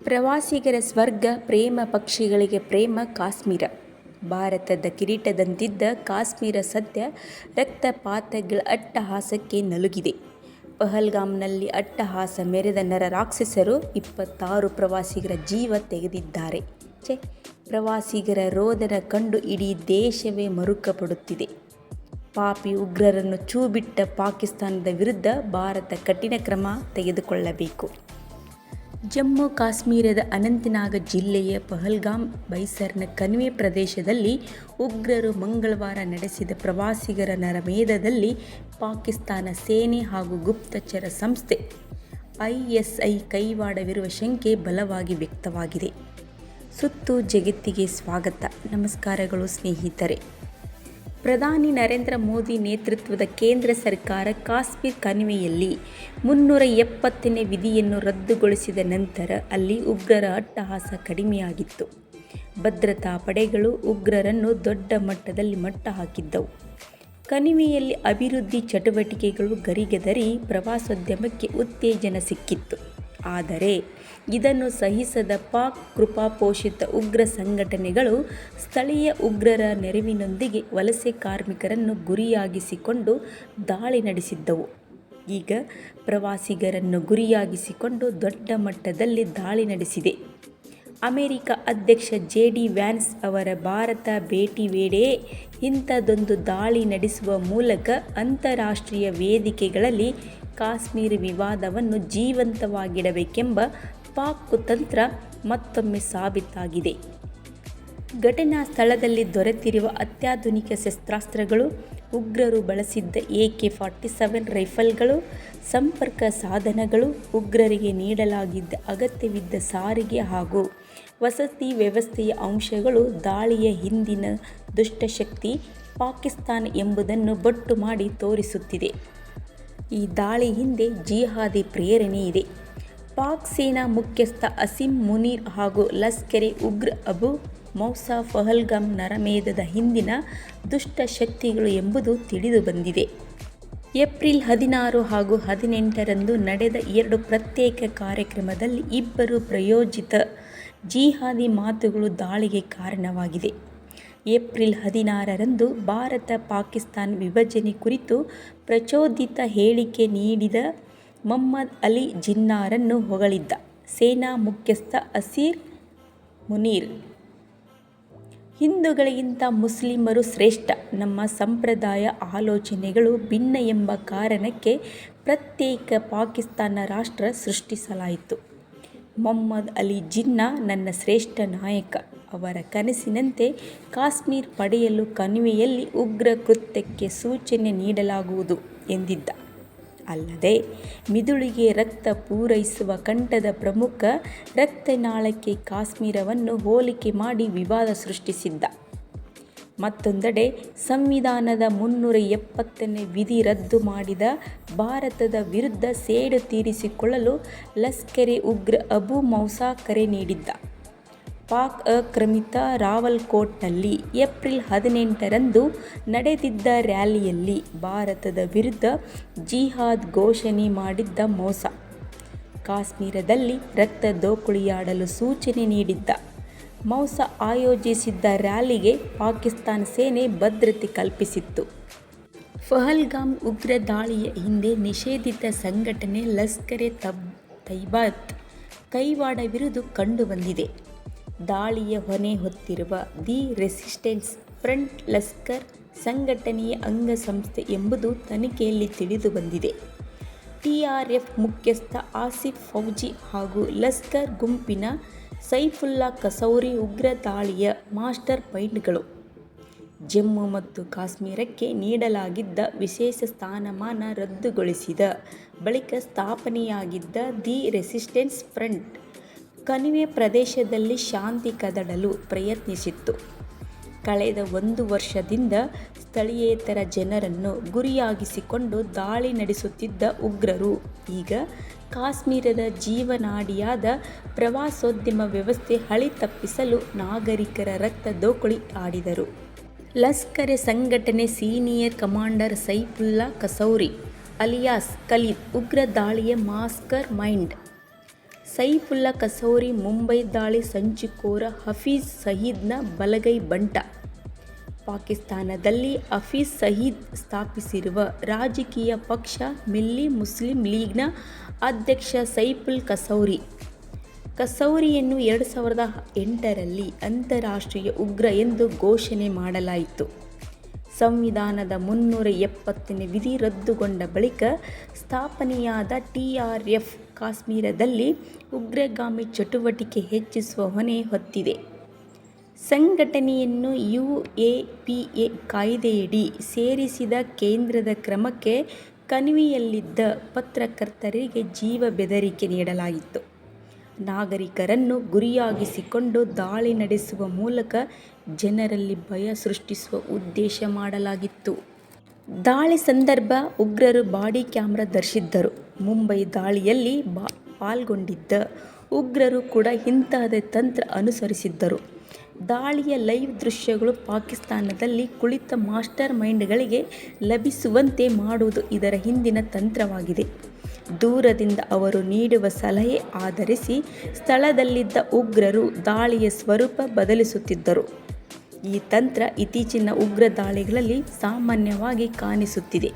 ಪ್ರವಾಸಿಗರ ಸ್ವರ್ಗ, ಪ್ರೇಮ ಪಕ್ಷಿಗಳಿಗೆ ಪ್ರೇಮ ಕಾಶ್ಮೀರ. ಭಾರತದ ಕಿರೀಟದಂತಿದ್ದ ಕಾಶ್ಮೀರ ಸದ್ಯ ರಕ್ತಪಾತಗಳ ಅಟ್ಟಹಾಸಕ್ಕೆ ನಲುಗಿದೆ. ಪಹಲ್ಗಾಮ್ನಲ್ಲಿ ಅಟ್ಟಹಾಸ ಮೆರೆದ ನರರಾಕ್ಷಸರು 26 ಪ್ರವಾಸಿಗರ ಜೀವ ತೆಗೆದಿದ್ದಾರೆ. ಪ್ರವಾಸಿಗರ ರೋದನ ಕಂಡು ಇಡೀ ದೇಶವೇ ಮರುಕ ಪಡುತ್ತಿದೆ. ಪಾಪಿ ಉಗ್ರರನ್ನು ಛೂ ಬಿಟ್ಟ ಪಾಕಿಸ್ತಾನದ ವಿರುದ್ಧ ಭಾರತ ಕಠಿಣ ಕ್ರಮ ತೆಗೆದುಕೊಳ್ಳಬೇಕು. ಜಮ್ಮು ಕಾಶ್ಮೀರದ ಅನಂತನಾಗ್ ಜಿಲ್ಲೆಯ ಪಹಲ್ಗಾಮ್ ಬೈಸರ್ನ ಕಣಿವೆ ಪ್ರದೇಶದಲ್ಲಿ ಉಗ್ರರು ಮಂಗಳವಾರ ನಡೆಸಿದ ಪ್ರವಾಸಿಗರ ನರಮೇಧದಲ್ಲಿ ಪಾಕಿಸ್ತಾನ ಸೇನೆ ಹಾಗೂ ಗುಪ್ತಚರ ಸಂಸ್ಥೆ ISI ಕೈವಾಡವಿರುವ ಶಂಕೆ ಬಲವಾಗಿ ವ್ಯಕ್ತವಾಗಿದೆ. ಸುತ್ತು ಜಗತ್ತಿಗೆ ಸ್ವಾಗತ. ನಮಸ್ಕಾರಗಳು ಸ್ನೇಹಿತರೆ. ಪ್ರಧಾನಿ ನರೇಂದ್ರ ಮೋದಿ ನೇತೃತ್ವದ ಕೇಂದ್ರ ಸರ್ಕಾರ ಕಾಶ್ಮೀರ ಕಣಿವೆಯಲ್ಲಿ 370ನೇ ವಿಧಿಯನ್ನು ರದ್ದುಗೊಳಿಸಿದ ನಂತರ ಅಲ್ಲಿ ಉಗ್ರರ ಅಟ್ಟಹಾಸ ಕಡಿಮೆಯಾಗಿತ್ತು. ಭದ್ರತಾ ಪಡೆಗಳು ಉಗ್ರರನ್ನು ದೊಡ್ಡ ಮಟ್ಟದಲ್ಲಿ ಮಟ್ಟ ಹಾಕಿದ್ದವು. ಕಣಿವೆಯಲ್ಲಿ ಅಭಿವೃದ್ಧಿ ಚಟುವಟಿಕೆಗಳು ಗರಿಗೆದರಿ ಪ್ರವಾಸೋದ್ಯಮಕ್ಕೆ ಉತ್ತೇಜನ ಸಿಕ್ಕಿತ್ತು. ಆದರೆ ಇದನ್ನು ಸಹಿಸದ ಪಾಕ್ ಕೃಪಾಪೋಷಿತ ಉಗ್ರ ಸಂಘಟನೆಗಳು ಸ್ಥಳೀಯ ಉಗ್ರರ ನೆರವಿನೊಂದಿಗೆ ವಲಸೆ ಕಾರ್ಮಿಕರನ್ನು ಗುರಿಯಾಗಿಸಿಕೊಂಡು ದಾಳಿ ನಡೆಸಿದ್ದವು. ಈಗ ಪ್ರವಾಸಿಗರನ್ನು ಗುರಿಯಾಗಿಸಿಕೊಂಡು ದೊಡ್ಡ ಮಟ್ಟದಲ್ಲಿ ದಾಳಿ ನಡೆಸಿದೆ. ಅಮೆರಿಕ ಅಧ್ಯಕ್ಷ JD ವ್ಯಾನ್ಸ್ ಅವರ ಭಾರತ ಭೇಟಿ ವೇಳೆಯೇ ಇಂಥದ್ದೊಂದು ದಾಳಿ ನಡೆಸುವ ಮೂಲಕ ಅಂತಾರಾಷ್ಟ್ರೀಯ ವೇದಿಕೆಗಳಲ್ಲಿ ಕಾಶ್ಮೀರ ವಿವಾದವನ್ನು ಜೀವಂತವಾಗಿಡಬೇಕೆಂಬ ಪಾಕ್ ಕುತಂತ್ರ ಮತ್ತೊಮ್ಮೆ ಸಾಬೀತಾಗಿದೆ. ಘಟನಾ ಸ್ಥಳದಲ್ಲಿ ದೊರೆತಿರುವ ಅತ್ಯಾಧುನಿಕ ಶಸ್ತ್ರಾಸ್ತ್ರಗಳು, ಉಗ್ರರು ಬಳಸಿದ್ದ AK-47 ರೈಫಲ್ಗಳು, ಸಂಪರ್ಕ ಸಾಧನಗಳು, ಉಗ್ರರಿಗೆ ನೀಡಲಾಗಿದ್ದ ಅಗತ್ಯವಿದ್ದ ಸಾರಿಗೆ ಹಾಗೂ ವಸತಿ ವ್ಯವಸ್ಥೆಯ ಅಂಶಗಳು ದಾಳಿಯ ಹಿಂದಿನ ದುಷ್ಟಶಕ್ತಿ ಪಾಕಿಸ್ತಾನ ಎಂಬುದನ್ನು ಬೊಟ್ಟು ಮಾಡಿ ತೋರಿಸುತ್ತಿದೆ. ಈ ದಾಳಿ ಹಿಂದೆ ಜಿಹಾದಿ ಪ್ರೇರಣೆ ಇದೆ. ಪಾಕ್ ಸೇನಾ ಮುಖ್ಯಸ್ಥ ಅಸೀಂ ಮುನೀರ್ ಹಾಗೂ ಲಷ್ಕರೆ ಉಗ್ರ ಅಬು ಮೌಸಾ ಪಹಲ್ಗಾಮ್ ನರಮೇಧದ ಹಿಂದಿನ ದುಷ್ಟಶಕ್ತಿಗಳು ಎಂಬುದು ತಿಳಿದುಬಂದಿದೆ. ಏಪ್ರಿಲ್ 16 ಹಾಗೂ 18ರಂದು ನಡೆದ 2 ಪ್ರತ್ಯೇಕ ಕಾರ್ಯಕ್ರಮದಲ್ಲಿ ಇಬ್ಬರು ಪ್ರಾಯೋಜಿತ ಜಿಹಾದಿ ಮಾತುಗಳು ದಾಳಿಗೆ ಕಾರಣವಾಗಿದೆ. ಏಪ್ರಿಲ್ 16ರಂದು ಭಾರತ ಪಾಕಿಸ್ತಾನ ವಿಭಜನೆ ಕುರಿತು ಪ್ರಚೋದಿತ ಹೇಳಿಕೆ ನೀಡಿದ ಮೊಹಮ್ಮದ್ ಅಲಿ ಜಿನ್ನಾರನ್ನು ಹೊಗಳಿದ್ದ ಸೇನಾ ಮುಖ್ಯಸ್ಥ ಅಸೀಂ ಮುನೀರ್, ಹಿಂದೂಗಳಿಗಿಂತ ಮುಸ್ಲಿಮರು ಶ್ರೇಷ್ಠ, ನಮ್ಮ ಸಂಪ್ರದಾಯ ಆಲೋಚನೆಗಳು ಭಿನ್ನ ಎಂಬ ಕಾರಣಕ್ಕೆ ಪ್ರತ್ಯೇಕ ಪಾಕಿಸ್ತಾನ ರಾಷ್ಟ್ರ ಸೃಷ್ಟಿಸಲಾಯಿತು. ಮೊಹಮ್ಮದ್ ಅಲಿ ಜಿನ್ನಾ ನನ್ನ ಶ್ರೇಷ್ಠ ನಾಯಕ, ಅವರ ಕನಸಿನಂತೆ ಕಾಶ್ಮೀರ ಪಡೆಯಲು ಕಣಿವೆಯಲ್ಲಿ ಉಗ್ರ ಕೃತ್ಯಕ್ಕೆ ಸೂಚನೆ ನೀಡಲಾಗುವುದು ಎಂದಿದ್ದ. ಅಲ್ಲದೆ ಮಿದುಳಿಗೆ ರಕ್ತ ಪೂರೈಸುವ ಕಂಠದ ಪ್ರಮುಖ ರಕ್ತನಾಳಕ್ಕೆ ಕಾಶ್ಮೀರವನ್ನು ಹೋಲಿಕೆ ಮಾಡಿ ವಿವಾದ ಸೃಷ್ಟಿಸಿದ್ದ. ಮತ್ತೊಂದೆಡೆ ಸಂವಿಧಾನದ 370ನೇ ವಿಧಿ ರದ್ದು ಮಾಡಿದ ಭಾರತದ ವಿರುದ್ಧ ಸೇಡು ತೀರಿಸಿಕೊಳ್ಳಲು ಲಷ್ಕರೆ ಉಗ್ರ ಅಬು ಮೌಸಾ ಕರೆ ನೀಡಿದ್ದ. ಪಾಕ್ ಆಕ್ರಮಿತ ರಾವಲ್ಕೋಟ್ನಲ್ಲಿ ಏಪ್ರಿಲ್ 18ರಂದು ನಡೆದಿದ್ದ ರ್ಯಾಲಿಯಲ್ಲಿ ಭಾರತದ ವಿರುದ್ಧ ಜಿಹಾದ್ ಘೋಷಣೆ ಮಾಡಿದ್ದ ಮೌಸಾ, ಕಾಶ್ಮೀರದಲ್ಲಿ ರಕ್ತ ದೋಕುಳಿಯಾಡಲು ಸೂಚನೆ ನೀಡಿದ್ದ. ಮೌಸಾ ಆಯೋಜಿಸಿದ್ದ ರ್ಯಾಲಿಗೆ ಪಾಕಿಸ್ತಾನ ಸೇನೆ ಭದ್ರತೆ ಕಲ್ಪಿಸಿತ್ತು. ಪಹಲ್ಗಾಮ್ ಉಗ್ರ ದಾಳಿಯ ಹಿಂದೆ ನಿಷೇಧಿತ ಸಂಘಟನೆ ಲಷ್ಕರೆ ತೈಬಾದ ಕೈವಾಡವಿರುವುದು ಕಂಡುಬಂದಿದೆ. ದಾಳಿಯ ಹೊಣೆ ಹೊತ್ತಿರುವ ದಿ ರೆಸಿಸ್ಟೆನ್ಸ್ ಫ್ರಂಟ್ ಲಷ್ಕರ್ ಸಂಘಟನೆಯ ಅಂಗಸಂಸ್ಥೆ ಎಂಬುದು ತನಿಖೆಯಲ್ಲಿ ತಿಳಿದುಬಂದಿದೆ. TRF ಮುಖ್ಯಸ್ಥ ಆಸಿಫ್ ಫೌಜಿ ಹಾಗೂ ಲಷ್ಕರ್ ಗುಂಪಿನ ಸೈಫುಲ್ಲಾ ಕಸೌರಿ ಉಗ್ರ ದಾಳಿಯ ಮಾಸ್ಟರ್ ಮೈಂಡ್ಗಳು. ಜಮ್ಮು ಮತ್ತು ಕಾಶ್ಮೀರಕ್ಕೆ ನೀಡಲಾಗಿದ್ದ ವಿಶೇಷ ಸ್ಥಾನಮಾನ ರದ್ದುಗೊಳಿಸಿದ ಬಳಿಕ ಸ್ಥಾಪನೆಯಾಗಿದ್ದ ದಿ ರೆಸಿಸ್ಟೆನ್ಸ್ ಫ್ರಂಟ್ ಕಣಿವೆ ಪ್ರದೇಶದಲ್ಲಿ ಶಾಂತಿ ಕದಡಲು ಪ್ರಯತ್ನಿಸಿತ್ತು. ಕಳೆದ 1 ವರ್ಷದಿಂದ ಸ್ಥಳೀಯೇತರ ಜನರನ್ನು ಗುರಿಯಾಗಿಸಿಕೊಂಡು ದಾಳಿ ನಡೆಸುತ್ತಿದ್ದ ಉಗ್ರರು ಈಗ ಕಾಶ್ಮೀರದ ಜೀವನಾಡಿಯಾದ ಪ್ರವಾಸೋದ್ಯಮ ವ್ಯವಸ್ಥೆ ಹಳಿ ತಪ್ಪಿಸಲು ನಾಗರಿಕರ ರಕ್ತ ದೋಕುಳಿ ಆಡಿದರು. ಲಷ್ಕರೆ ಸಂಘಟನೆ senior commander Saifullah Kasuri alias Khalid ಉಗ್ರ ದಾಳಿಯ ಮಾಸ್ಟರ್ ಮೈಂಡ್. ಸೈಫುಲ್ಲಾ ಕಸೋರಿ ಮುಂಬೈ ದಾಳಿ ಸಂಚುಕೋರ ಹಫೀಜ್ ಸಯೀದ್ನ ಬಲಗೈ ಬಂಟ. ಪಾಕಿಸ್ತಾನದಲ್ಲಿ ಹಫೀಜ್ ಸಯೀದ್ ಸ್ಥಾಪಿಸಿರುವ ರಾಜಕೀಯ ಪಕ್ಷ ಮಿಲ್ಲಿ ಮುಸ್ಲಿಂ ಲೀಗ್ನ ಅಧ್ಯಕ್ಷ ಸೈಫುಲ್ಲಾ ಕಸೌರಿಯನ್ನು 2008ರಲ್ಲಿ ಅಂತಾರಾಷ್ಟ್ರೀಯ ಉಗ್ರ ಎಂದು ಘೋಷಣೆ ಮಾಡಲಾಯಿತು. ಸಂವಿಧಾನದ 370ನೇ ವಿಧಿ ರದ್ದುಗೊಂಡ ಬಳಿಕ ಸ್ಥಾಪನೆಯಾದ TRF ಕಾಶ್ಮೀರದಲ್ಲಿ ಉಗ್ರಗಾಮಿ ಚಟುವಟಿಕೆ ಹೆಚ್ಚಿಸುವ ಹೊಣೆ ಹೊತ್ತಿದೆ. ಸಂಘಟನೆಯನ್ನು UAPA ಕಾಯ್ದೆಯಡಿ ಸೇರಿಸಿದ ಕೇಂದ್ರದ ಕ್ರಮಕ್ಕೆ ಕಣಿವೆಯಲ್ಲಿದ್ದ ಪತ್ರಕರ್ತರಿಗೆ ಜೀವ ಬೆದರಿಕೆ ನೀಡಲಾಗಿತ್ತು. ನಾಗರಿಕರನ್ನು ಗುರಿಯಾಗಿಸಿಕೊಂಡು ದಾಳಿ ನಡೆಸುವ ಮೂಲಕ ಜನರಲ್ಲಿ ಭಯ ಸೃಷ್ಟಿಸುವ ಉದ್ದೇಶ ಮಾಡಲಾಗಿತ್ತು. ದಾಳಿ ಸಂದರ್ಭ ಉಗ್ರರು ಬಾಡಿ ಕ್ಯಾಮೆರಾ ಧರಿಸಿದ್ದರು. ಮುಂಬೈ ದಾಳಿಯಲ್ಲಿ ಪಾಲ್ಗೊಂಡಿದ್ದ ಉಗ್ರರು ಕೂಡ ಇಂತಹದೇ ತಂತ್ರ ಅನುಸರಿಸಿದ್ದರು. ದಾಳಿಯ ಲೈವ್ ದೃಶ್ಯಗಳು ಪಾಕಿಸ್ತಾನದಲ್ಲಿ ಕುಳಿತ ಮಾಸ್ಟರ್ ಮೈಂಡ್ಗಳಿಗೆ ಲಭಿಸುವಂತೆ ಮಾಡುವುದು ಇದರ ಹಿಂದಿನ ತಂತ್ರವಾಗಿದೆ. ದೂರದಿಂದ ಅವರು ನೀಡುವ ಸಲಹೆ ಆಧರಿಸಿ ಸ್ಥಳದಲ್ಲಿದ್ದ ಉಗ್ರರು ದಾಳಿಯ ಸ್ವರೂಪ ಬದಲಿಸುತ್ತಿದ್ದರು. ಈ ತಂತ್ರ ಇತ್ತೀಚಿನ ಉಗ್ರ ದಾಳಿಗಳಲ್ಲಿ ಸಾಮಾನ್ಯವಾಗಿ ಕಾಣಿಸುತ್ತಿದೆ.